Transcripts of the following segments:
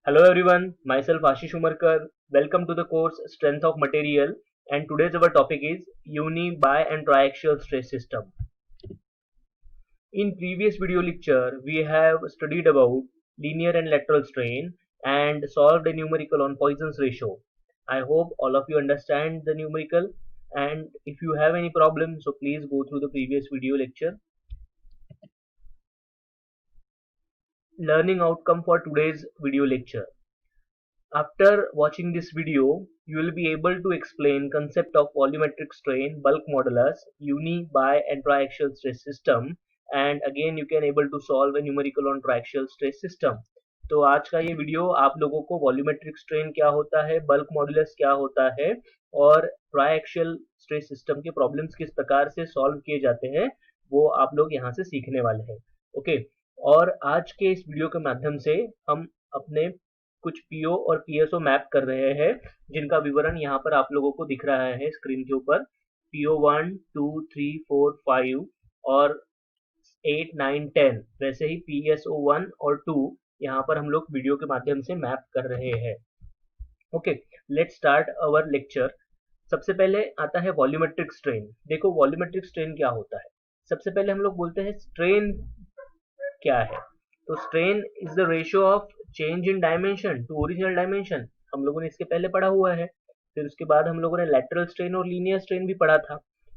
Hello everyone, myself Ashish Umarkar. Welcome to the course Strength of Material, and today's our topic is uni, bi and triaxial stress system. In previous video lecture, we have studied about linear and lateral strain and solved a numerical on Poisson's ratio. I hope all of you understand the numerical, and if you have any problem, so please go through the previous video lecture. Learning outcome for today's video lecture. After watching this video, you will be able to explain concept of volumetric strain, bulk modulus, uni, bi and triaxial stress system, and again you can able to solve a numerical on triaxial stress system. तो आज का ये video आप लोगों को volumetric strain क्या होता है, बल्क मॉडुलस क्या होता है और ट्राइएक्सियल स्ट्रेस सिस्टम के प्रॉब्लम्स किस प्रकार से सॉल्व किए जाते हैं वो आप लोग यहाँ से सीखने वाले हैं. ओके, और आज के इस वीडियो के माध्यम से हम अपने कुछ पीओ और पीएसओ मैप कर रहे हैं जिनका विवरण यहाँ पर आप लोगों को दिख रहा है स्क्रीन के ऊपर. पीओ 1, 2, 3, 4, 5 और 8, 9, 10, वैसे ही पीएसओ 1 और 2 यहाँ पर हम लोग वीडियो के माध्यम से मैप कर रहे हैं. Okay, let's start our lecture. सबसे पहले आता है वॉल्यूमेट्रिक स्ट्रेन. देखो वॉल्यूमेट्रिक स्ट्रेन क्या होता है. सबसे पहले हम लोग बोलते हैं स्ट्रेन क्या है. तो strain is the ratio of change in dimension to original dimension. हम लोगों ने इसके पहले पढ़ा हुआ है. फिर उसके बाद हम लोगों ने लैटरल स्ट्रेन और लीनियर स्ट्रेन भी पढ़ा था.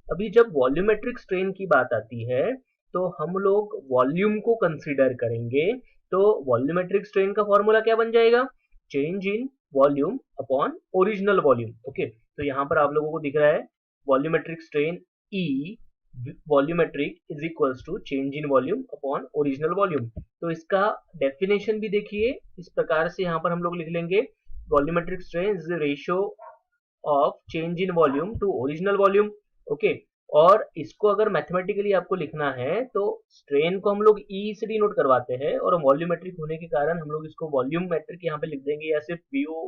अभी जब वॉल्यूमेट्रिक स्ट्रेन की बात आती है तो हम लोग वॉल्यूम को कंसीडर करेंगे. तो वॉल्यूमेट्रिक स्ट्रेन का फॉर्मूला क्या बन जाएगा? Change in volume upon original volume. Okay, तो यहाँ पर आप लोगों को दिख रहा है volumetric strain E volumetric is equals to change in volume upon original volume. तो इसका डेफिनेशन भी देखिए इस प्रकार से यहाँ पर हम लोग लिख लेंगे. Volumetric strain is the ratio of change in volume to original volume. Okay, और इसको अगर मैथमेटिकली आपको लिखना है तो स्ट्रेन को हम लोग ई से डिनोट करवाते हैं और वॉल्यूमेट्रिक होने के कारण हम लोग इसको वॉल्यूम मेट्रिक यहाँ पे लिख देंगे या सिर्फ वीओ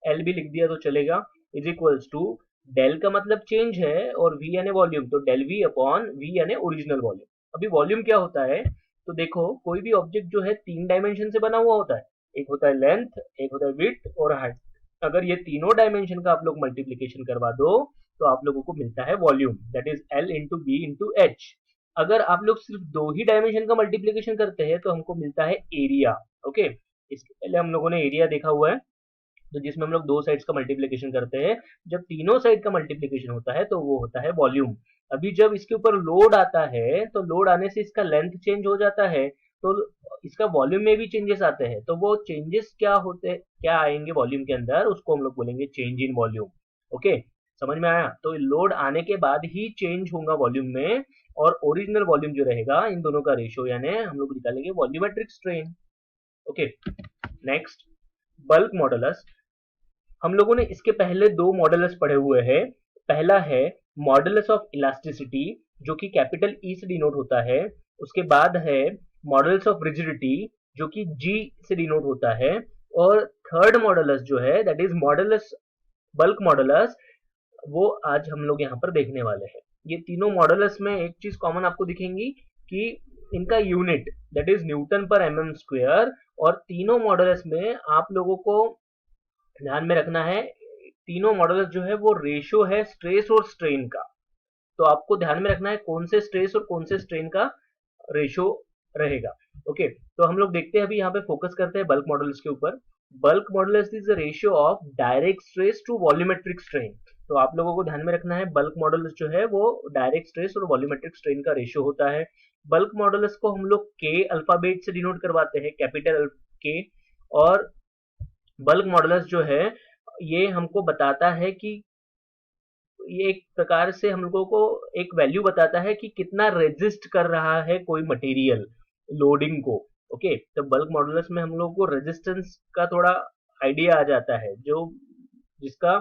एल भी लिख दिया तो चलेगा. इज इक्वल्स टू डेल का मतलब चेंज है और वी यानी वॉल्यूम, तो डेल वी अपॉन वी यानी ओरिजिनल वॉल्यूम. अभी वॉल्यूम क्या होता है तो देखो कोई भी ऑब्जेक्ट जो है 3 डायमेंशन से बना हुआ होता है. एक होता है लेंथ, एक होता है विड्थ और हाइट. अगर ये तीनों डायमेंशन का आप लोग मल्टीप्लीकेशन करवा दो तो आप लोगों को मिलता है volume, that is L into B into H. अगर आप लोग सिर्फ 2 ही डायमेंशन का मल्टीप्लीकेशन करते हैं तो हमको मिलता है एरिया. ओके, इसके पहले हम लोगों ने एरिया देखा हुआ है तो जिसमें हम लोग 2 साइड्स का मल्टीप्लीकेशन करते हैं. जब तीनों साइड का मल्टीप्लीकेशन होता है तो वो होता है वॉल्यूम. अभी जब इसके ऊपर लोड आता है तो लोड आने से इसका लेंथ चेंज हो जाता है तो इसका वॉल्यूम में भी चेंजेस आते हैं. तो वो चेंजेस क्या आएंगे वॉल्यूम के अंदर, उसको हम लोग बोलेंगे चेंज इन वॉल्यूम. ओके, समझ में आया. तो लोड आने के बाद ही चेंज होगा वॉल्यूम में और ओरिजिनल वॉल्यूम जो रहेगा इन दोनों का रेशियो यानी हम लोग निकालेंगे volumetric strain. Okay, next bulk modulus. हम लोगों ने इसके पहले 2 मॉडुलस पढ़े हुए हैं. पहला है मॉडुलस ऑफ इलास्टिसिटी जो कि कैपिटल ई से डिनोट होता है. उसके बाद है मॉडुलस ऑफ रिजिडिटी जो कि जी से डिनोट होता है. और थर्ड मॉडुलस जो है that is modulus bulk modulus, वो आज हम लोग यहाँ पर देखने वाले हैं. ये तीनों मॉडुलस में एक चीज कॉमन आपको दिखेंगी कि इनका unit that is Newton per mm square. और तीनों मॉडुलस में आप लोगों को ध्यान में रखना है तीनों मॉडुलस जो है वो रेशियो है स्ट्रेस और स्ट्रेन का. तो आपको ध्यान में रखना है कौन से स्ट्रेस और कौन से स्ट्रेन का रेशियो रहेगा. ओके, तो हम लोग देखते हैं अभी यहाँ पे फोकस करते हैं बल्क मॉडुलस के ऊपर. Bulk modulus is the ratio of direct stress to volumetric strain. तो आप लोगों को ध्यान में रखना है बल्क मॉडुलस जो है वो डायरेक्ट स्ट्रेस और वॉल्यूमेट्रिक स्ट्रेन का रेशियो होता है. बल्क मॉडुलस को हम लोग के अल्फाबेट से डिनोट करवाते हैं, कैपिटल के. और बल्क मॉडुलस जो है ये हमको बताता है कि ये एक प्रकार से हम लोगों को एक वैल्यू बताता है कि कितना रेजिस्ट कर रहा है कोई मटेरियल लोडिंग को. ओके, तो बल्क मॉडुलस में हम लोगों को रेजिस्टेंस का थोड़ा आइडिया आ जाता है. जो जिसका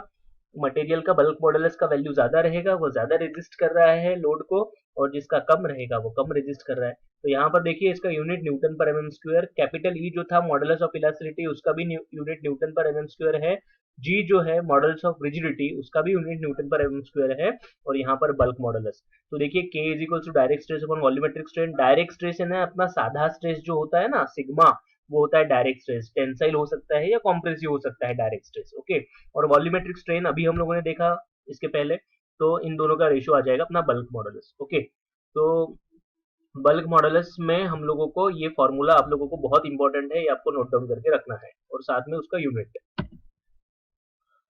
मटेरियल का बल्क मॉडुलस का वैल्यू ज्यादा रहेगा वो ज्यादा रेजिस्ट कर रहा है लोड को और जिसका कम रहेगा वो कम रेजिस्ट कर रहा है. तो यहाँ पर देखिए इसका unit newton per mm square. Capital E जो था मॉडुलस ऑफ इलास्टिसिटी उसका भी unit newton per mm square है. जी जो है मॉडल्स ऑफ रिजिडिटी उसका भी unit newton per mm square है. और यहाँ पर बल्क मॉडुलस तो देखिए K is equal to direct stress upon volumetric strain. Direct stress है ना अपना साधा स्ट्रेस जो होता है ना सिग्मा, वो होता है डायरेक्ट स्ट्रेस। टेंसाइल हो सकता है या कॉम्प्रेसिव हो सकता है डायरेक्ट स्ट्रेस। ओके, और वॉल्यूमेट्रिक स्ट्रेन अभी हम लोगों ने देखा इसके पहले, तो इन दोनों का रेशियो आ जाएगा अपना बल्क मॉडुलस। ओके, तो बल्क मॉडुलस में हम लोगों को ये फॉर्मूला आप लोगों को बहुत इंपॉर्टेंट है, ये आपको नोट डाउन करके रखना है, और साथ में उसका यूनिट।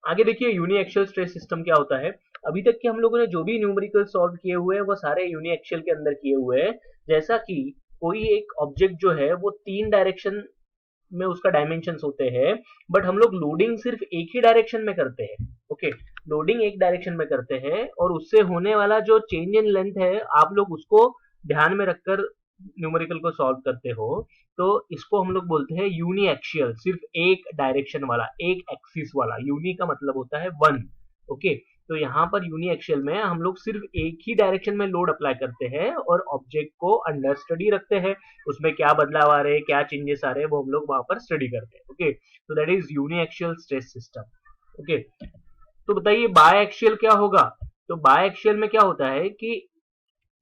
आगे देखिए यूनि एक्शियल स्ट्रेस सिस्टम क्या होता है। अभी तक के हम लोगों ने जो भी न्यूमेरिकल सॉल्व किए हुए हैं वो सारे यूनि एक्शियल के अंदर किए हुए हैं। जैसा कि कोई एक ऑब्जेक्ट जो है वो 3 डायरेक्शन में उसका डायमेंशंस होते हैं, बट हम लोग लोडिंग सिर्फ एक ही डायरेक्शन में करते हैं। ओके, लोडिंग एक डायरेक्शन में करते हैं, और उससे होने वाला जो चेंज इन लेंथ है आप लोग उसको ध्यान में रखकर न्यूमेरिकल को सॉल्व करते हो। तो इसको हम लोग बोलते हैं यूनि एक्शियल, सिर्फ एक डायरेक्शन वाला, एक एक्सिस वाला। यूनि का मतलब होता है वन। ओके, तो यहाँ पर यूनि एक्शियल में हम लोग सिर्फ एक ही डायरेक्शन में लोड अप्लाई करते हैं और ऑब्जेक्ट को अंडर स्टडी रखते हैं। उसमें क्या बदलाव आ रहे हैं, क्या चेंजेस आ रहे हैं, वो हम लोग वहां पर स्टडी करते हैं। ओके, तो that is uniaxial stress system. Okay, तो बताइए बाय एक्शियल क्या होगा। तो बाय एक्शियल में क्या होता है कि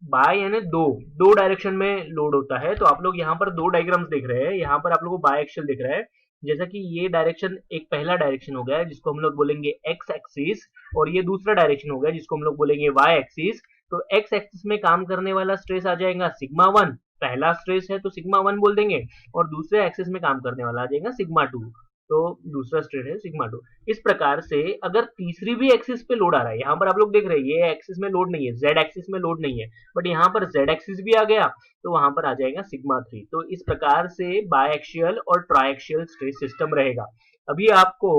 बाय यानी दो दो डायरेक्शन में लोड होता है। तो आप लोग यहाँ पर दो डायग्राम्स देख रहे हैं, यहाँ पर आप लोगों को बाय एक्शियल दिख रहा है। जैसा कि ये डायरेक्शन एक पहला डायरेक्शन हो गया जिसको हम लोग बोलेंगे एक्स एक्सिस, और ये दूसरा डायरेक्शन हो गया जिसको हम लोग बोलेंगे वाई एक्सिस। तो एक्स एक्सिस में काम करने वाला स्ट्रेस आ जाएगा सिग्मा वन, पहला स्ट्रेस है तो सिग्मा वन बोल देंगे, और दूसरे एक्सिस में काम करने वाला आ जाएगा सिग्मा टू, तो दूसरा स्ट्रेस है सिग्मा टू। इस प्रकार से अगर तीसरी भी एक्सिस पे लोड आ रहा है, यहाँ पर आप लोग देख रहे हैं ये एक्सिस में लोड नहीं है, जेड एक्सिस में लोड नहीं है, बट यहाँ पर जेड एक्सिस भी आ गया तो वहां पर आ जाएगा सिग्मा थ्री। तो इस प्रकार से बायएक्सियल और ट्राइएक्सियल स्ट्रेस सिस्टम रहेगा। अभी आपको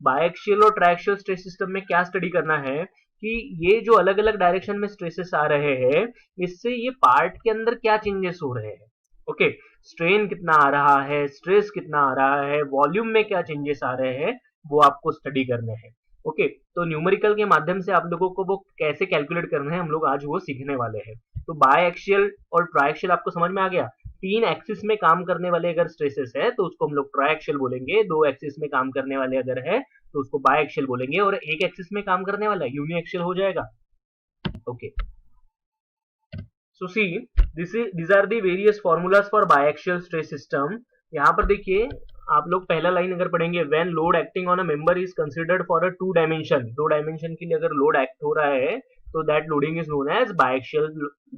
बायएक्सियल और ट्राइएक्सियल स्ट्रेस सिस्टम में क्या स्टडी करना है कि ये जो अलग अलग डायरेक्शन में स्ट्रेसेस आ रहे हैं, इससे ये पार्ट के अंदर क्या चेंजेस हो रहे हैं। ओके, स्ट्रेन कितना आ रहा है, स्ट्रेस कितना आ रहा है, वॉल्यूम में क्या चेंजेस आ रहे हैं, वो आपको स्टडी करने हैं। ओके, तो न्यूमेरिकल के माध्यम से आप लोगों को वो कैसे कैलकुलेट करना है हम लोग आज वो सीखने वाले हैं। तो बाय एक्सियल और ट्राइएक्सियल आपको समझ में आ गया। तीन एक्सिस में काम करने वाले अगर स्ट्रेसेस है तो उसको हम लोग ट्राइएक्सियल बोलेंगे, दो एक्सिस में काम करने वाले अगर है तो उसको बाय एक्सियल बोलेंगे, और एक एक्सिस में काम करने वाला यूनि एक्सियल हो जाएगा। Okay, so see these are the various formulas for biaxial stress system। यहाँ पर देखिए आप लोग पहला लाइन अगर पढ़ेंगे, when load acting on a member is considered for a two dimension, दो डायमेंशन के लिए अगर लोड एक्ट हो रहा है तो that loading is known as biaxial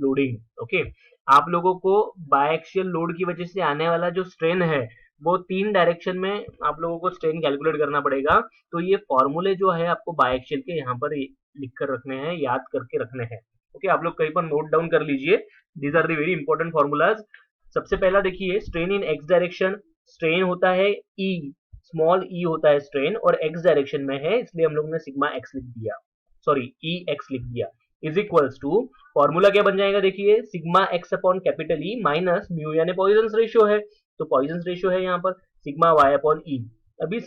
loading। Okay, आप लोगों को बायएक्सियल लोड की वजह से आने वाला जो स्ट्रेन है वो तीन डायरेक्शन में आप लोगों को स्ट्रेन कैलकुलेट करना पड़ेगा। तो ये फॉर्मूले जो है आपको बायएक्सियल के यहाँ पर लिख कर रखने हैं, याद करके रखने हैं। ओके, आप लोग कहीं पर नोट डाउन कर लीजिए, these are the very important formulas. सबसे पहला देखिए strain in X direction, strain होता है ई, स्मॉल ई होता है स्ट्रेन, और एक्स डायरेक्शन में है इसलिए हम लोग ने सिग्मा एक्स लिख दिया, सॉरी ई एक्स लिख दिया, इज इक्वल्स टू, फॉर्मूला क्या बन जाएगा देखिए, sigma X upon capital E minus mu, यानी पॉइजन्स रेशियो है, तो पॉइजन्स रेशियो है यहाँ पर सिग्मा वाई अपॉन ई। अभी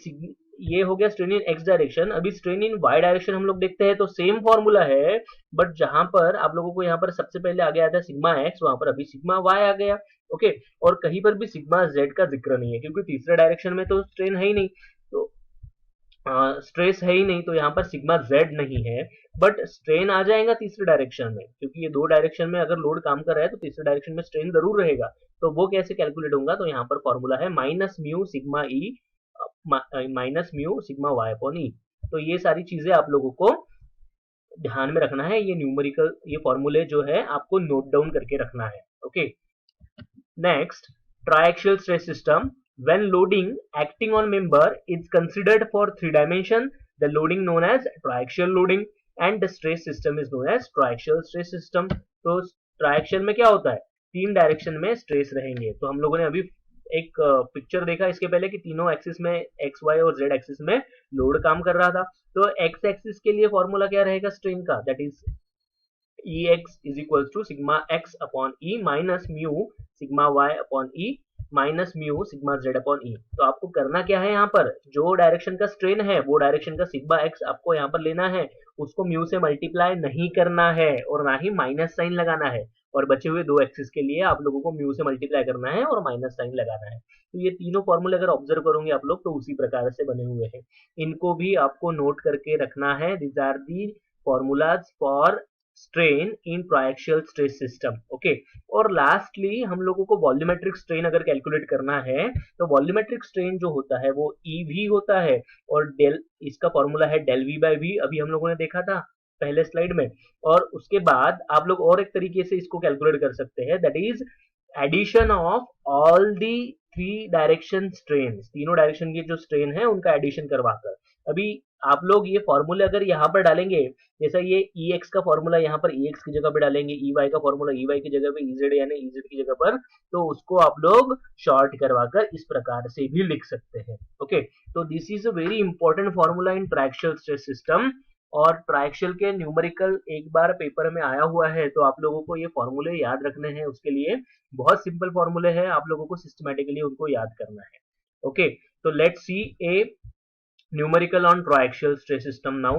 ये हो गया स्ट्रेन इन एक्स डायरेक्शन। अभी स्ट्रेन इन वाई डायरेक्शन हम लोग देखते हैं तो सेम फॉर्मूला है, बट जहां पर आप लोगों को यहाँ पर सबसे पहले आ गया था सिग्मा एक्स, वहां पर अभी सिग्मा वाई आ गया। ओके, और कहीं पर भी सिग्मा जेड का जिक्र नहीं है क्योंकि तीसरे डायरेक्शन में तो स्ट्रेन है ही नहीं, तो स्ट्रेस है ही नहीं, तो यहाँ पर सिग्मा जेड नहीं है, बट स्ट्रेन आ जाएगा तीसरे डायरेक्शन में क्योंकि ये दो डायरेक्शन में अगर लोड काम कर रहा है तो तीसरे डायरेक्शन में स्ट्रेन जरूर रहेगा। तो वो कैसे कैलकुलेट होगा, तो यहाँ पर फॉर्मूला है minus mu sigma E minus mu sigma Y upon E. तो ये सारी चीजें आप लोगों को ध्यान में रखना है, ये न्यूमेरिकल ये फॉर्मूले जो है आपको नोट डाउन करके रखना है। Okay, next triaxial stress system, when loading acting on member is considered for three dimension, the loading known as triaxial loading and the stress system is known as triaxial stress system। तो ट्राइएक्सियल में क्या होता है, तीन direction में stress रहेंगे। तो हम लोगों ने अभी एक पिक्चर देखा इसके पहले कि तीनों एक्सिस में एक्स वाई और जेड एक्सिस में लोड काम कर रहा था। तो एक्स एक्सिस के लिए फॉर्मूला क्या रहेगा स्ट्रेन का, that is E X is equal to sigma X upon E minus mu sigma Y upon E minus mu sigma Z upon E. तो आपको करना क्या है, यहाँ पर जो डायरेक्शन का स्ट्रेन है वो डायरेक्शन का सिग्मा एक्स आपको यहाँ पर लेना है, उसको म्यू से मल्टीप्लाई नहीं करना है और ना ही माइनस साइन लगाना है, और बचे हुए दो एक्सिस के लिए आप लोगों को म्यू से मल्टीप्लाई करना है और माइनस साइन लगाना है। तो ये तीनों फॉर्मूले अगर ऑब्जर्व करोगे आप लोग तो उसी प्रकार से बने हुए हैं, इनको भी आपको नोट करके रखना है। These are the formulas for strain in triaxial stress system. Okay, और लास्टली हम लोगों को वॉल्यूमेट्रिक स्ट्रेन अगर कैलकुलेट करना है तो वॉल्यूमेट्रिक स्ट्रेन जो होता है वो EV होता है, और डेल इसका फॉर्मूला है डेल V बाय V, अभी हम लोगों ने देखा था पहले स्लाइड में। और उसके बाद आप लोग और एक तरीके से इसको कैलकुलेट कर सकते हैं, that is addition of all the three direction strain, तीनों डायरेक्शन के जो स्ट्रेन है उनका एडिशन करवाकर। अभी आप लोग ये फॉर्मूले अगर यहाँ पर डालेंगे, जैसा ये EX का फॉर्मूला यहाँ पर EX की जगह पे डालेंगे, EY का फॉर्मूला EY की जगह पे, EZ यानी EZ की जगह पर, तो उसको आप लोग शॉर्ट करवाकर इस प्रकार से भी लिख सकते हैं। ओके, तो this is a very important formula in triaxial stress system, और ट्राइएक्सियल के न्यूमेरिकल एक बार पेपर में आया हुआ है, तो आप लोगों को ये फॉर्मूले याद रखने हैं। उसके लिए बहुत सिंपल फॉर्मूले हैं, आप लोगों को सिस्टमैटिकली उनको याद करना है। ओके, तो let's see A numerical on triaxial stress system now.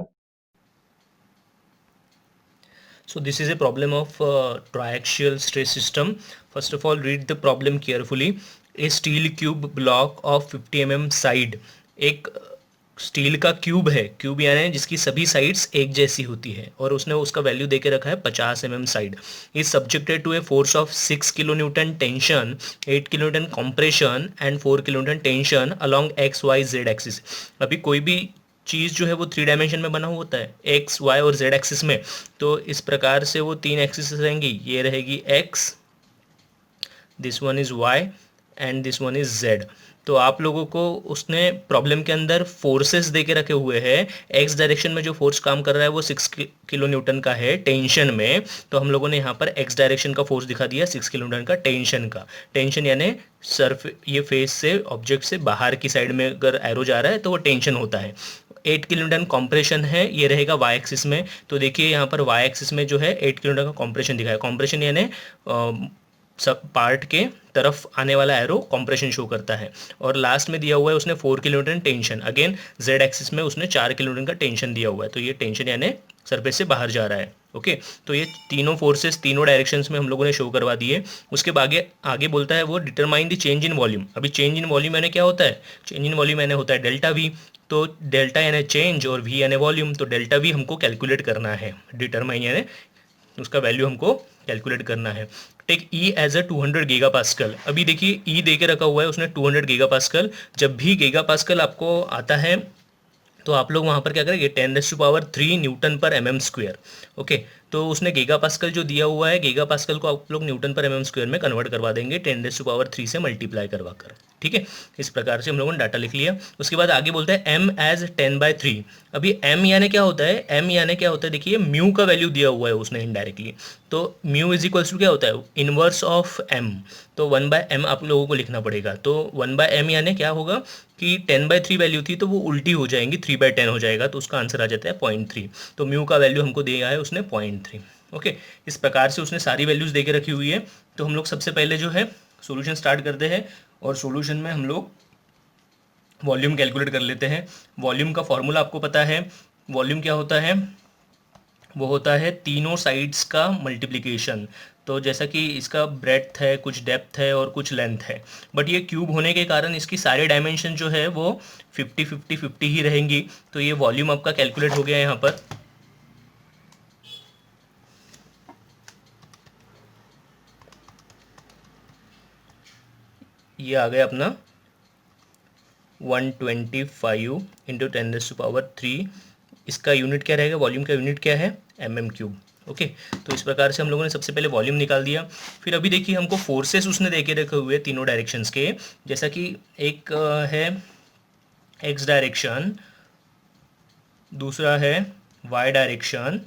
So this is a problem of triaxial stress system. First of all, read the problem carefully. A steel cube block of 50 mm side, एक steel का cube है, cube यानी जिसकी सभी sides एक जैसी होती है, और उसने उसका वैल्यू देके रखा है 50 mm side, is subjected to a force of 6 kilo newton tension, 8 kilo newton compression and 4 kilo newton tension along XYZ axis. अभी कोई भी चीज़ जो है वो 3 डायमेंशन में बना हुआ होता है, X, Y और Z एक्सिस में, तो इस प्रकार से वो 3 एक्सिस रहेंगी, ये रहेगी X, this one is Y and this one is Z। तो आप लोगों को उसने प्रॉब्लम के अंदर फोर्सेस दे के रखे हुए हैं, एक्स डायरेक्शन में जो फोर्स काम कर रहा है वो 6 किलो न्यूटन का है टेंशन में, तो हम लोगों ने यहाँ पर एक्स डायरेक्शन का फोर्स दिखा दिया 6 किलो न्यूटन का टेंशन का। टेंशन यानी सर्फ ये फेस से ऑब्जेक्ट से बाहर की साइड में अगर एरो जा रहा है तो वो टेंशन होता है। 8 किलो न्यूटन कॉम्प्रेशन है, ये रहेगा वाई एक्सिस में, तो देखिए यहाँ पर वाई एक्सिस में जो है 8 किलो न्यूटन का कॉम्प्रेशन दिखा है। कॉम्प्रेशन यानी सब पार्ट के तरफ आने वाला एरो कंप्रेशन शो करता है, और लास्ट में दिया हुआ है उसने 4 kilo newton tension, again Z axis में उसने 4 किलो न्यूटन का टेंशन दिया हुआ है, तो ये टेंशन यानी सरफेस से बाहर जा रहा है। ओके, तो ये तीनों फोर्सेस तीनों डायरेक्शंस में हम लोगों ने शो करवा दिए। उसके बाद आगे बोलता है वो determine the change in volume. अभी चेंज इन वॉल्यूम यानी क्या होता है, चेंज इन वॉल्यूम यानी होता है डेल्टा वी, तो डेल्टा यानी चेंज और वी यानी वॉल्यूम, तो डेल्टा वी हमको कैलकुलेट करना है, डिटरमाइन यानी उसका वैल्यू हमको कैलकुलेट करना है। Take E as a 200 giga pascal. अभी देखिए ई दे के रखा हुआ है उसने 200 गीगा पास्कल। जब भी गीगा पास्कल आपको आता है तो आप लोग वहाँ पर क्या करेंगे, 10⁻³ न्यूटन पर mm स्क्वायर। ओके, तो उसने गीगा पास्कल जो दिया हुआ है, गीगा पास्कल को आप लोग न्यूटन पर mm स्क्वायर में कन्वर्ट करवा देंगे 10⁻³ से मल्टीप्लाई करवा कर। ठीक है, इस प्रकार से हम लोगों ने डाटा लिख लिया। उसके बाद आगे बोलता है m एज 10/3। अभी m यानी क्या होता है, m यानी क्या होता है, देखिए म्यू का वैल्यू दिया हुआ है उसने इनडायरेक्टली, तो म्यू इज इक्वल्स टू क्या होता है, इनवर्स ऑफ m, तो 1/m आप लोगों को लिखना पड़ेगा। तो 1/m यानी क्या होगा कि 10/3 वैल्यू थी तो वो उल्टी हो जाएंगी, 3/10 हो जाएगा, तो उसका आंसर आ जाता है 0.3। तो म्यू का वैल्यू हमको दिया है उसने 0.3। ओके, इस प्रकार से उसने सारी वैल्यूज़ दे के रखी हुई है। तो हम लोग सबसे पहले जो है सॉल्यूशन स्टार्ट करते हैं, और सॉल्यूशन में हम लोग वॉल्यूम कैलकुलेट कर लेते हैं। वॉल्यूम का फॉर्मूला आपको पता है, वॉल्यूम क्या होता है, वो होता है तीनों साइड्स का मल्टीप्लिकेशन। तो जैसा कि इसका ब्रेड्थ है, कुछ डेप्थ है और कुछ लेंथ है, बट ये क्यूब होने के कारण इसकी सारे डायमेंशन जो है वो 50-50-50 ही रहेंगी। तो ये वॉल्यूम आपका कैलकुलेट हो गया यहाँ पर। ये आ गया अपना 125 इंटू 10⁻3। इसका यूनिट क्या रहेगा, वॉल्यूम का यूनिट क्या है, mm³। ओके, तो इस प्रकार से हम लोगों ने सबसे पहले वॉल्यूम निकाल दिया। फिर अभी देखिए हमको फोर्सेस उसने देके रखे हुए तीनों डायरेक्शंस के, जैसा कि एक है एक्स डायरेक्शन, दूसरा है वाई डायरेक्शन,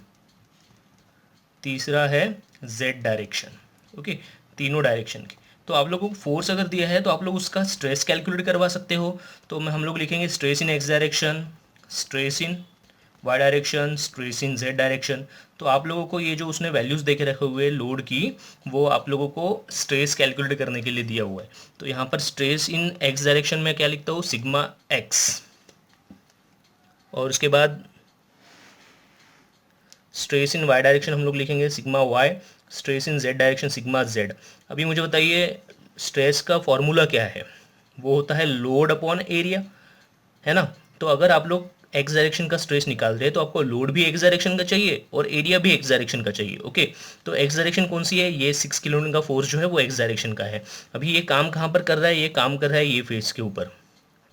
तीसरा है जेड डायरेक्शन। ओके, तीनों डायरेक्शन के। तो आप लोगों को फोर्स अगर दिया है तो आप लोग उसका स्ट्रेस कैलकुलेट करवा सकते हो। तो हम लोग लिखेंगे stress in X direction, stress in Y direction, stress in Z direction. तो आप लोगों को ये जो उसने वैल्यूज़ देके रखे हुए लोड की, वो आप लोगों को स्ट्रेस कैलकुलेट करने के लिए दिया हुआ है। तो यहाँ पर स्ट्रेस इन एक्स डायरेक्शन में क्या लिखता हूँ, सिग्मा एक्स, और उसके बाद स्ट्रेस इन वाई डायरेक्शन हम लोग लिखेंगे sigma Y, stress in Z direction sigma Z. अभी मुझे बताइए स्ट्रेस का फॉर्मूला क्या है, वो होता है लोड अपॉन एरिया, है ना। तो अगर आप लोग एक्स डायरेक्शन का स्ट्रेस निकाल रहे हैं तो आपको लोड भी एक्स डायरेक्शन का चाहिए और एरिया भी एक्स डायरेक्शन का चाहिए। ओके, तो एक्स डायरेक्शन कौन सी है? ये 6 किलोन्यूटन का फोर्स जो है वो एक्स डायरेक्शन का है। अभी ये काम कहाँ पर कर रहा है? ये काम कर रहा है ये फेस के ऊपर।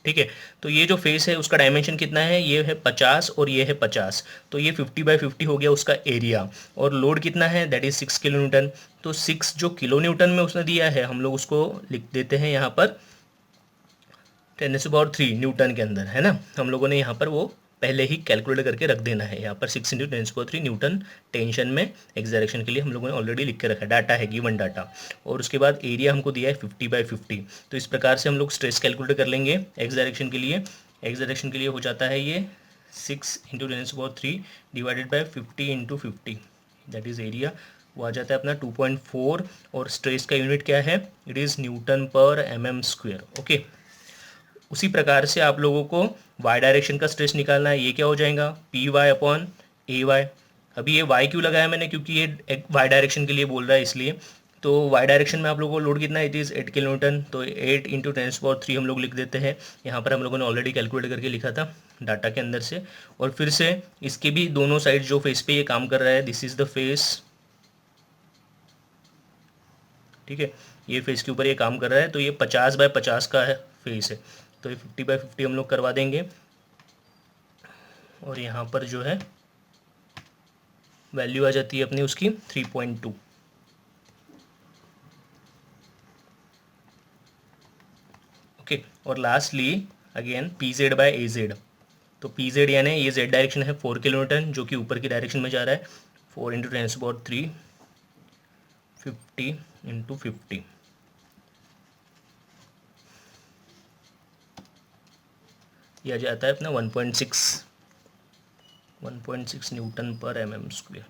ठीक है, तो ये जो फेस है उसका डायमेंशन कितना है? ये है 50 और ये है 50, तो ये 50/50 हो गया उसका एरिया। और लोड कितना है? That is 6 kilo Newton. तो 6 जो किलो न्यूटन में उसने दिया है हम लोग उसको लिख देते हैं यहाँ पर 10⁻³ न्यूटन के अंदर, है ना। हम लोगों ने यहाँ पर वो पहले ही कैलकुलेट करके रख देना है। यहाँ पर 6 × 10⁻³ न्यूटन टेंशन में एक्स डायरेक्शन के लिए हम लोगों ने ऑलरेडी लिख के रखा है, डाटा है, गिवन डाटा। और उसके बाद एरिया हमको दिया है 50/50। तो इस प्रकार से हम लोग स्ट्रेस कैलकुलेट कर लेंगे एक्स डायरेक्शन के लिए। एक्स डायरेक्शन के लिए हो जाता है ये 6 × 10⁻³ divided by 50 × 50, that is area. वो आ जाता है अपना 2.4। और स्ट्रेस का यूनिट क्या है? It is Nm/mm²। ओके, उसी प्रकार से आप लोगों को y डायरेक्शन का स्ट्रेस निकालना है। ये क्या हो जाएगा? Py/Ay। अभी ये y क्यों लगाया मैंने? क्योंकि ये y डायरेक्शन के लिए बोल रहा है इसलिए। तो y डायरेक्शन में आप लोगों को लोड कितना है? It is 8 kilo Newton. तो 8 × 10⁻³ हम लोग लिख देते हैं। यहाँ पर हम लोगों ने ऑलरेडी कैलकुलेट करके लिखा था डाटा के अंदर से। और फिर से इसके भी दोनों साइड जो फेस पे ये काम कर रहा है, दिस इज़ द फेस। ठीक है, ये फेस के ऊपर ये काम कर रहा है, तो ये 50/50 का है फेस है, तो ये 50/50 हम लोग करवा देंगे। और यहाँ पर जो है वैल्यू आ जाती है अपनी उसकी 3.2। ओके, और लास्टली अगेन PZ/AZ। तो PZ यानी ये Z डायरेक्शन है 4 किलो न्यूटन जो कि ऊपर की डायरेक्शन में जा रहा है। 4 × 10⁻³ 50 × 50, यह जाता है अपना 1.6 Nm/mm²।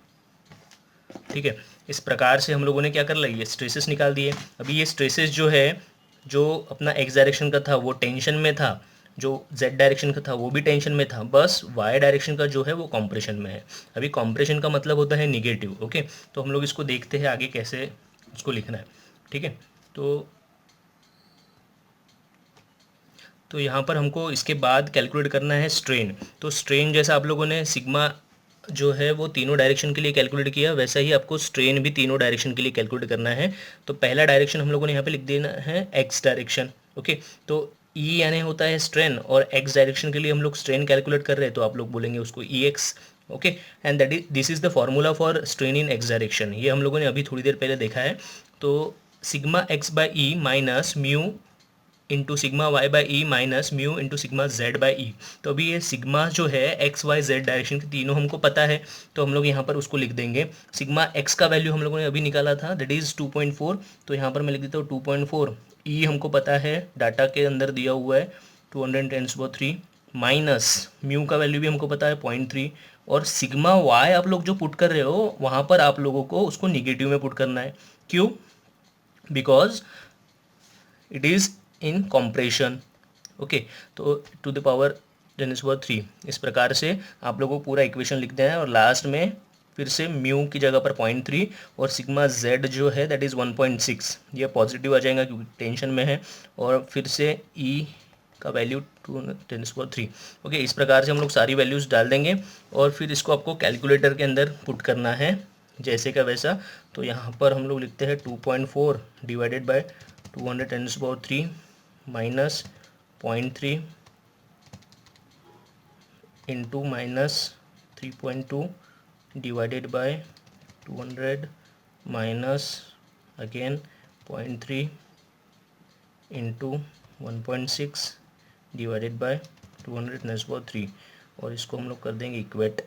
ठीक है, इस प्रकार से हम लोगों ने क्या कर लिया? ये स्ट्रेसेस निकाल दिए। अभी ये स्ट्रेसेस जो है, जो अपना एक्स डायरेक्शन का था वो टेंशन में था, जो जेड डायरेक्शन का था वो भी टेंशन में था, बस वाई डायरेक्शन का जो है वो कॉम्प्रेशन में है। अभी कॉम्प्रेशन का मतलब होता है निगेटिव। ओके, तो हम लोग इसको देखते हैं आगे कैसे उसको लिखना है। ठीक है, तो यहाँ पर हमको इसके बाद कैलकुलेट करना है स्ट्रेन। तो स्ट्रेन जैसा आप लोगों ने सिग्मा जो है वो तीनों डायरेक्शन के लिए कैलकुलेट किया, वैसा ही आपको स्ट्रेन भी तीनों डायरेक्शन के लिए कैलकुलेट करना है। तो पहला डायरेक्शन हम लोगों ने यहाँ पे लिख देना है एक्स डायरेक्शन। ओके, तो ई यानी होता है स्ट्रेन, और एक्स डायरेक्शन के लिए हम लोग स्ट्रेन कैलकुलेट कर रहे हैं तो आप लोग बोलेंगे उसको E X. Okay, and that is this is the formula for strain in X direction. ये हम लोगों ने अभी थोड़ी देर पहले देखा है। तो sigma X by E minus mu into sigma Y by E minus mu into sigma Z by E. तो अभी ये सिग्मा जो है एक्स वाई जेड डायरेक्शन के तीनों हमको पता है, तो हम लोग यहाँ पर उसको लिख देंगे। सिग्मा एक्स का वैल्यू हम लोगों ने अभी निकाला था, दैट इज़ 2.4। तो यहाँ पर मैं लिख देता हूँ 2.4। ई हमको पता है, डाटा के अंदर दिया हुआ है 210⁻³ माइनस म्यू का वैल्यू भी हमको पता है 0.3। और सिग्मा वाई आप लोग जो पुट कर रहे हो वहाँ पर आप लोगों को उसको निगेटिव में पुट करना है। क्यों? Because it is in compression. Okay, तो टू द पावर 10⁻³ इस प्रकार से आप लोगों को पूरा इक्वेशन लिख देना है। और लास्ट में फिर से म्यू की जगह पर 0.3 और सिग्मा जेड जो है दैट इज़ 1.6, ये पॉजिटिव आ जाएगा क्योंकि टेंशन में है। और फिर से ई का वैल्यू 10⁻³। ओके, इस प्रकार से हम लोग सारी वैल्यूज़ डाल देंगे और फिर इसको आपको कैलकुलेटर के अंदर पुट करना है जैसे का वैसा। तो यहाँ पर हम लोग लिखते हैं 2.4 divided by 210⁻³ minus 0.3 into minus 3.2 divided by 200 minus again 0.3 into 1.6 divided by 210⁻³। और इसको हम लोग कर देंगे इक्वेट।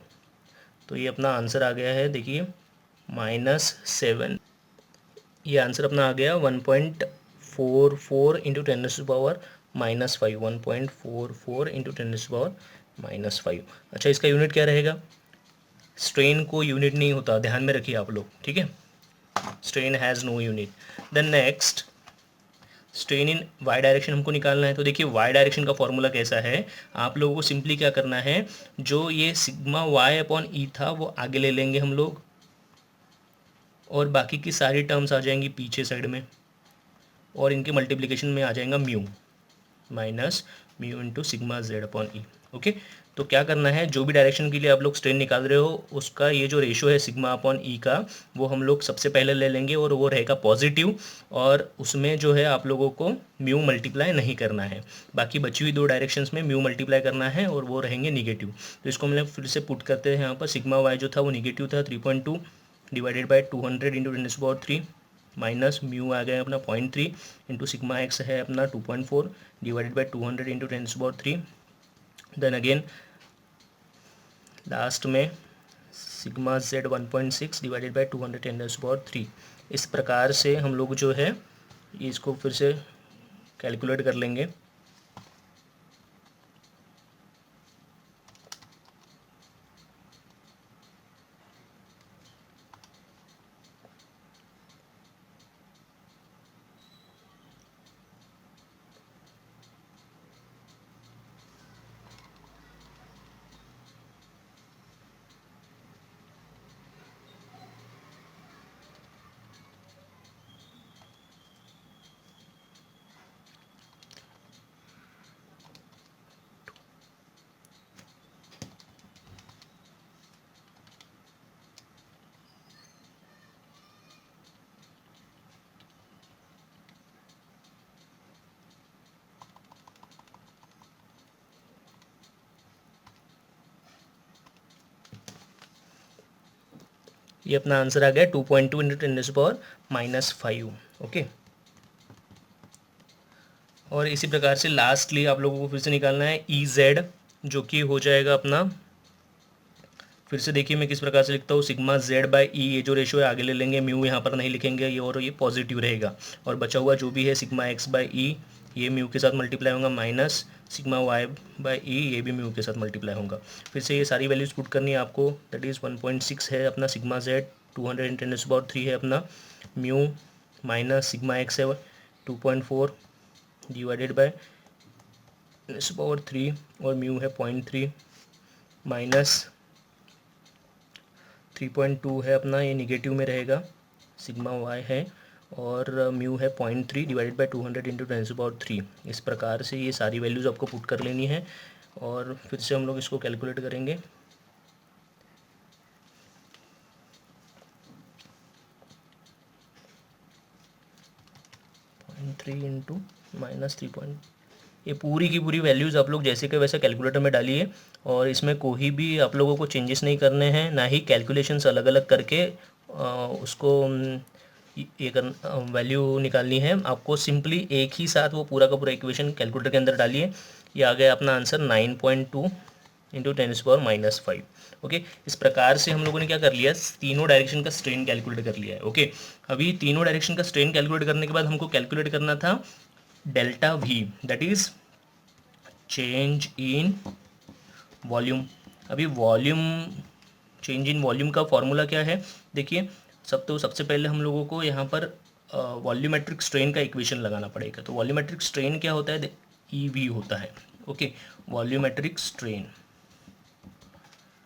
तो ये अपना आंसर आ गया है, देखिए -7। ये आंसर अपना आ गया 1.44 इंटू 10⁻⁻⁻5। 1.44 इंटू 10⁻⁻5। अच्छा, इसका यूनिट क्या रहेगा? स्ट्रेन को यूनिट नहीं होता, ध्यान में रखिए आप लोग। ठीक है, strain has no unit. Then next strain in Y direction हमको निकालना है। तो देखिए वाई डायरेक्शन का फॉर्मूला कैसा है, आप लोगों को सिंपली क्या करना है, जो ये सिग्मा वाई अपॉन ई था वो आगे ले लेंगे हम लोग, और बाकी की सारी टर्म्स आ जाएंगी पीछे साइड में, और इनके मल्टीप्लिकेशन में आ जाएगा mu minus mu into sigma Z upon E. Okay, तो क्या करना है, जो भी डायरेक्शन के लिए आप लोग स्ट्रेन निकाल रहे हो उसका ये जो रेशो है सिग्मा अपॉन ई का, वो हम लोग सबसे पहले ले लेंगे और वो रहेगा पॉजिटिव, और उसमें जो है आप लोगों को म्यू मल्टीप्लाई नहीं करना है, बाकी बची हुई दो डायरेक्शंस में म्यू मल्टीप्लाई करना है और वो रहेंगे निगेटिव। तो इसको हम लोग फिर से पुट करते हैं यहाँ पर, सिग्मा वाई जो था वो निगेटिव था 3.2 divided by 200 into 10⁻³ minus mu आ गया अपना 0.3 इंटू सिग्मा एक्स है अपना 2.4 divided by 200 into 10⁻³। Then again last में सिग्मा जेड 1.6 डिवाइडेड बाई 210⁻3। इस प्रकार से हम लोग जो है इसको फिर से कैलकुलेट कर लेंगे। ये अपना आंसर आ गया 2.2 इंटू 10⁻⁻5। ओके, और इसी प्रकार से लास्टली आप लोगों को फिर से निकालना है ई जेड, जो कि हो जाएगा अपना, फिर से देखिए मैं किस प्रकार से लिखता हूँ, सिग्मा जेड बाई ई, ये जो रेशो है आगे ले लेंगे, म्यू यहाँ पर नहीं लिखेंगे ये, और ये पॉजिटिव रहेगा, और बचा हुआ जो भी है सिग्मा एक्स बाई ई, ये म्यू के साथ मल्टीप्लाई होगा, माइनस सिग्मा वाई बाई ई, ये भी म्यू के साथ मल्टीप्लाई होगा। फिर से ये सारी वैल्यूज पुट करनी है आपको, दैट इज़ 1.6 है अपना सिग्मा जेड, 210⁻³ है अपना म्यू, माइनस सिग्मा एक्स है 2.4 डिवाइडेड बाई 10⁻3, और म्यू है 0.3, माइनस 3.2 है अपना, ये निगेटिव में रहेगा, सिग्मा वाई है, और म्यू है 0.3 डिवाइडेड बाई 200 इंटू 10⁻3। इस प्रकार से ये सारी वैल्यूज़ आपको पुट कर लेनी है, और फिर से हम लोग इसको कैलकुलेट करेंगे। -3 इंटू -3, ये पूरी की पूरी वैल्यूज़ आप लोग जैसे कि वैसे कैलकुलेटर में डालिए, और इसमें कोई भी आप लोगों को चेंजेस नहीं करने हैं, ना ही कैलकुलेशंस अलग अलग करके उसको ये कर वैल्यू निकालनी है आपको। सिंपली एक ही साथ वो पूरा का पूरा इक्वेशन कैलकुलेटर के अंदर डालिए। ये आ गया अपना आंसर 9.2 इंटू 10⁻⁻5। ओके, इस प्रकार से हम लोगों ने क्या कर लिया, तीनों डायरेक्शन का स्ट्रेन कैलकुलेट कर लिया है। ओके, अभी तीनों डायरेक्शन का स्ट्रेन कैलकुलेट करने के बाद हमको कैलकुलेट करना था delta we, that is change in volume. अभी वॉल्यूम, चेंज इन वॉल्यूम का फॉर्मूला क्या है, देखिए सबसे पहले हम लोगों को यहाँ पर वॉल्यूमेट्रिक स्ट्रेन का इक्वेशन लगाना पड़ेगा। तो वॉल्यूमेट्रिक स्ट्रेन क्या होता है, ई वी होता है। ओके, वॉल्यूमेट्रिक स्ट्रेन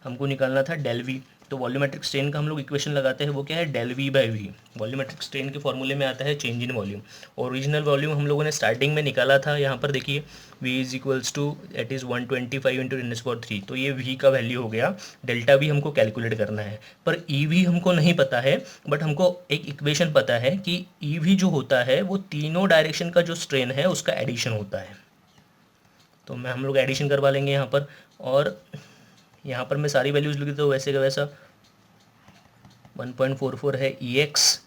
हमको निकालना था डेल वी, तो वॉल्यूमेट्रिक स्ट्रेन का हम लोग इक्वेशन लगाते हैं, वो क्या है, del V by V. Volumetric strain के फॉर्मूले में आता है change in volume. Original volume हम लोगों ने स्टार्टिंग में निकाला था, यहाँ पर देखिए v is equals to eight is 125 into 10⁻3, तो ये v का वैल्यू हो गया। डेल्टा वी हमको कैलकुलेट करना है, पर ई वी हमको नहीं पता है, बट हमको एक इक्वेशन पता है कि ई वी जो होता है वो तीनों डायरेक्शन का जो स्ट्रेन है उसका एडिशन होता है। तो मैं हम लोग एडिशन करवा लेंगे यहाँ पर, और यहाँ पर मैं सारी वैल्यूज़ लिख देता हूँ वैसे का वैसा। 1.44 है ई एक्स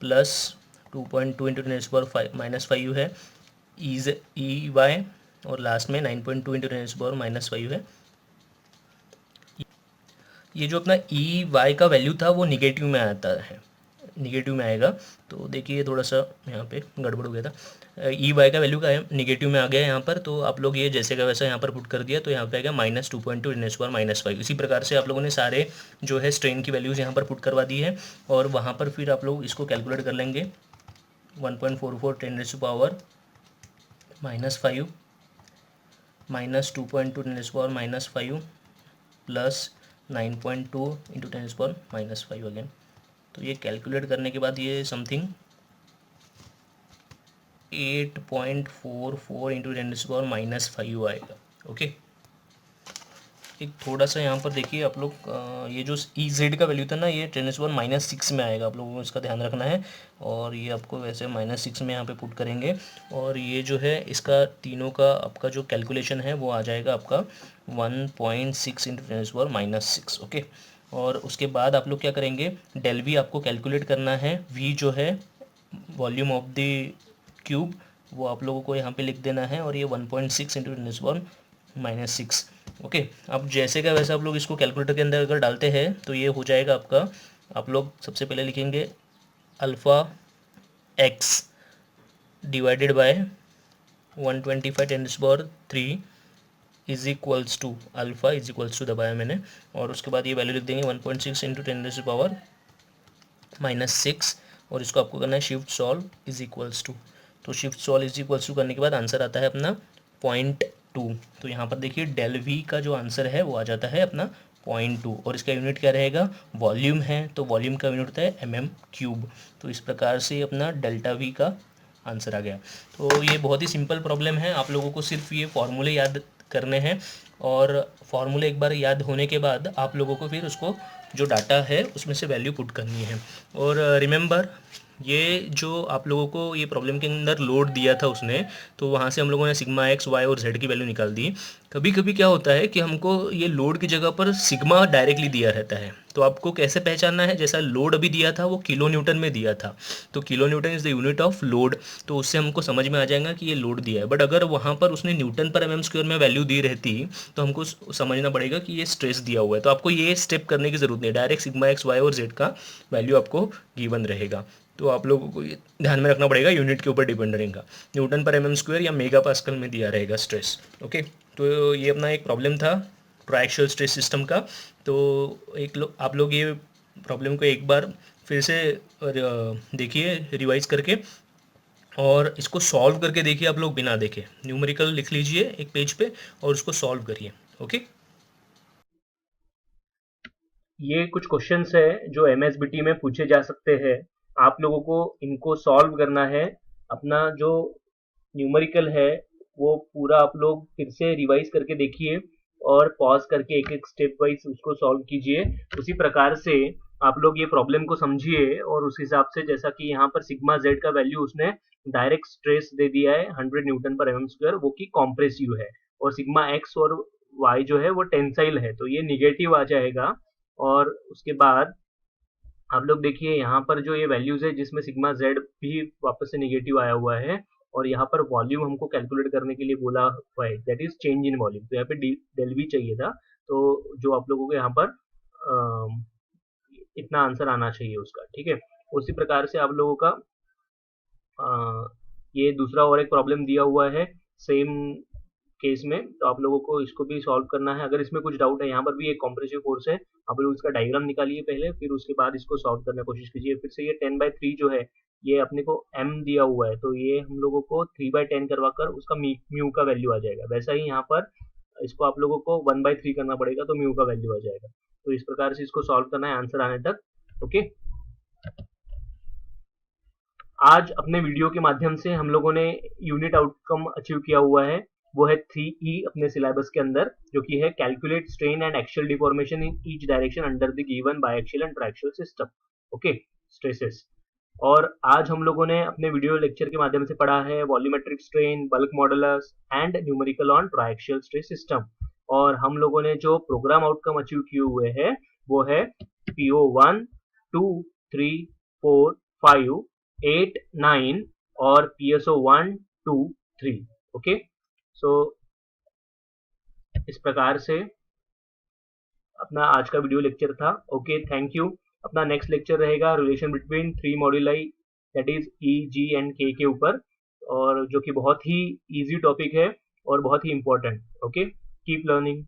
प्लस 2.2 इंटू 10⁻⁻5 है ई वाई, और लास्ट में 9.2 इंटू 10⁻⁻5 है। ये जो अपना ई वाई का वैल्यू था वो निगेटिव में आता है, निगेटिव में आएगा। तो देखिए थोड़ा सा यहाँ पे गड़बड़ हो गया था, ई वाई का वैल्यू का निगेटिव में आ गया यहाँ पर, तो आप लोग ये जैसे का वैसा यहाँ पर पुट कर दिया, तो यहाँ पे आएगा -2.2 10⁻⁻5। इसी प्रकार से आप लोगों ने सारे जो है स्ट्रेन की वैल्यूज़ यहाँ पर पुट करवा दी है, और वहाँ पर फिर आप लोग इसको कैलकुलेट कर लेंगे। 1.44 10⁻⁻5 माइनस 2.2 10⁻⁻5 प्लस 9.2 इंटू 10⁻⁻5 अगेन। तो ये कैलकुलेट करने के बाद ये समथिंग 8.44 इंटू 10⁻⁻5 आएगा। ओके। एक थोड़ा सा यहाँ पर देखिए आप लोग, ये जो ई जेड का वैल्यू था ना, ये 10⁻⁻6 में आएगा, आप लोगों को इसका ध्यान रखना है। और ये आपको वैसे -6 में यहाँ पे पुट करेंगे, और ये जो है इसका तीनों का आपका जो कैलकुलेशन है वो आ जाएगा आपका 1.6 × 10⁻6। ओके। और उसके बाद आप लोग क्या करेंगे, डेल वी आपको कैलकुलेट करना है। वी जो है वॉल्यूम ऑफ द क्यूब, वो आप लोगों को यहाँ पे लिख देना है, और ये 1.6 × 10⁻6। ओके। अब जैसे का वैसे आप लोग इसको कैलकुलेटर के अंदर अगर डालते हैं तो ये हो जाएगा आपका, आप लोग सबसे पहले लिखेंगे alpha X divided by 125 × 10⁻³ is equals to alpha is equals to दबाया मैंने, और उसके बाद ये वैल्यू लिख देंगे 1.6 × 10⁻⁻6, और इसको आपको करना है shift solve is equals to. तो shift solve is equals to करने के बाद आंसर आता है अपना 0.2। तो यहाँ पर देखिए डेल वी का जो आंसर है वो आ जाता है अपना 0.2, और इसका यूनिट क्या रहेगा, वॉल्यूम है तो वॉल्यूम का यूनिट होता है mm³। तो इस प्रकार से अपना डेल्टा वी का आंसर आ गया। तो ये बहुत ही सिंपल प्रॉब्लम है, आप लोगों को सिर्फ ये फॉर्मूले याद करने हैं, और फॉर्मूले एक बार याद होने के बाद आप लोगों को फिर उसको जो डाटा है उसमें से वैल्यू पुट करनी है। और रिमेंबर, ये जो आप लोगों को ये प्रॉब्लम के अंदर लोड दिया था उसने, तो वहाँ से हम लोगों ने सिग्मा एक्स वाई और जेड की वैल्यू निकाल दी। कभी कभी क्या होता है कि हमको ये लोड की जगह पर सिग्मा डायरेक्टली दिया रहता है, तो आपको कैसे पहचानना है, जैसा लोड अभी दिया था वो किलो न्यूटन में दिया था, तो kilo Newton is the unit of load, तो उससे हमको समझ में आ जाएगा कि ये लोड दिया है। बट अगर वहाँ पर उसने न्यूटन पर mm² में वैल्यू दी रहती तो हमको समझना पड़ेगा कि ये स्ट्रेस दिया हुआ है। तो आपको ये स्टेप करने की ज़रूरत नहीं, डायरेक्ट सिग्मा एक्स वाई और जेड का वैल्यू आपको गिवन रहेगा। तो आप लोगों को ये ध्यान में रखना पड़ेगा, यूनिट के ऊपर डिपेंड रहेगा, न्यूटन पर mm² या मेगा पास्कल में दिया रहेगा स्ट्रेस। ओके। तो ये अपना एक प्रॉब्लम था ट्राइएक्सियल स्ट्रेस सिस्टम का। तो आप लोग ये प्रॉब्लम को एक बार फिर से देखिए रिवाइज करके, और इसको सॉल्व करके देखिए आप लोग बिना देखे, न्यूमेरिकल लिख लीजिए एक पेज पे और उसको सॉल्व करिए। ओके। ये कुछ क्वेश्चंस है जो MSBT में पूछे जा सकते हैं, आप लोगों को इनको सॉल्व करना है। अपना जो न्यूमेरिकल है वो पूरा आप लोग फिर से रिवाइज करके देखिए, और पॉज करके एक एक स्टेप वाइज उसको सॉल्व कीजिए। उसी प्रकार से आप लोग ये प्रॉब्लम को समझिए, और उस हिसाब से जैसा कि यहाँ पर सिग्मा जेड का वैल्यू उसने डायरेक्ट स्ट्रेस दे दिया है 100 न्यूटन पर mm², वो की कॉम्प्रेसिव है, और सिग्मा एक्स और वाई जो है वो टेंसाइल है, तो ये निगेटिव आ जाएगा। और उसके बाद आप लोग देखिए यहाँ पर जो ये वैल्यूज है जिसमें सिग्मा जेड भी वापस से निगेटिव आया हुआ है, और यहाँ पर वॉल्यूम हमको कैलकुलेट करने के लिए बोला हुआ है, that is change in volume, तो यहाँ पे डेल वी चाहिए था, तो जो आप लोगों को यहाँ पर इतना आंसर आना चाहिए उसका, ठीक है। उसी प्रकार से आप लोगों का ये दूसरा और एक प्रॉब्लम दिया हुआ है सेम केस में, तो आप लोगों को इसको भी सॉल्व करना है। अगर इसमें कुछ डाउट है, यहाँ पर भी एक कॉम्प्रेसिव फोर्स है, आप लोग इसका डायग्राम निकालिए पहले, फिर उसके बाद इसको सॉल्व करने की कोशिश कीजिए। फिर से ये 10/3 जो है ये अपने को m दिया हुआ है, तो ये हम लोगों को 3/10 करवाकर उसका म्यू का वैल्यू आ जाएगा। वैसा ही यहाँ पर इसको आप लोगों को 1/3 करना पड़ेगा, तो म्यू का वैल्यू आ जाएगा। तो इस प्रकार से इसको सॉल्व करना है आंसर आने तक। ओके। आज अपने वीडियो के माध्यम से हम लोगों ने यूनिट आउटकम अचीव किया हुआ है, वो है 3E अपने सिलेबस के अंदर, जो कि है calculate strain and axial deformation in each direction under the given biaxial and triaxial system. Okay, stresses. और आज हम लोगों ने अपने वीडियो लेक्चर के माध्यम से पढ़ा है volumetric strain, bulk modulus and numerical on triaxial stress system. और हम लोगों ने जो प्रोग्राम आउटकम अचीव किए हुए हैं वो है PO1, 2, 3, 4, 5, 8, 9 और PSO 1, 2, 3। ओके, सो इस प्रकार से अपना आज का वीडियो लेक्चर था। Okay, thank you. अपना नेक्स्ट लेक्चर रहेगा relation between 3 moduli, that is E, G and K के ऊपर, और जो कि बहुत ही इजी टॉपिक है और बहुत ही इंपॉर्टेंट। Okay, keep learning.